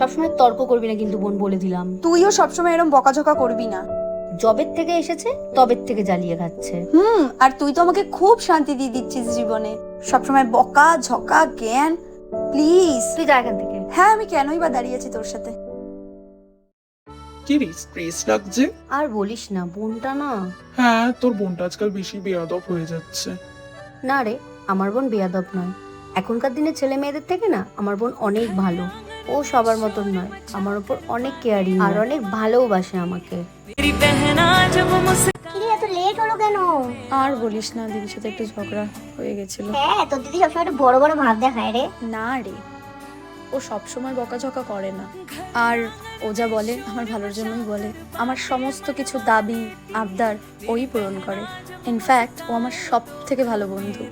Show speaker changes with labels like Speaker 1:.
Speaker 1: সবসময় তর্ক করবি না কিন্তু বোন, বলে দিলাম।
Speaker 2: তুইও সবসময় এরকম বকাঝকা করবি না।
Speaker 1: জবের থেকে এসেছে তবের থেকে জ্বালিয়ে খাচ্ছে।
Speaker 2: আর তুই তো আমাকে খুব শান্তি দিয়ে দিচ্ছিস জীবনে, সবসময় বকা ঝকা জ্ঞান। প্লিজ
Speaker 1: তুই যা এখান থেকে।
Speaker 2: হ্যাঁ, আমি কেনই বা দাঁড়িয়ে আছি তোর সাথে।
Speaker 3: কি রে স্ট্রেস লাগছে?
Speaker 1: আর বলিস না, বোনটা না।
Speaker 3: হ্যাঁ, তোর বোনটা আজকাল বেশি বেয়াদব হয়ে যাচ্ছে।
Speaker 1: না রে, আমার বোন বেয়াদব নয়। এখনকার দিনে ছেলে মেয়েদের থেকে না আমার বোন অনেক ভালো। ও সবার মতন নয়, আমার উপর অনেক কেয়ারিং আর অনেক ভালোবাসে আমাকে।
Speaker 4: কিরে এত লেট হলো কেন?
Speaker 2: আর বলিস না, দিদির সাথে একটু ঝগড়া হয়ে গেছিল।
Speaker 4: হ্যাঁ, তোর দিদি সবসময় একটু বড় বড় ভাব দেখায় রে।
Speaker 2: না রে, ও সবসময় বকাঝকা করে না। আর ও যা বলে আমার ভালোর জন্যই বলে। আমার সমস্ত কিছু দাবি আবদার ওই পূরণ করে। ইনফ্যাক্ট ও আমার সব থেকে ভালো বন্ধু।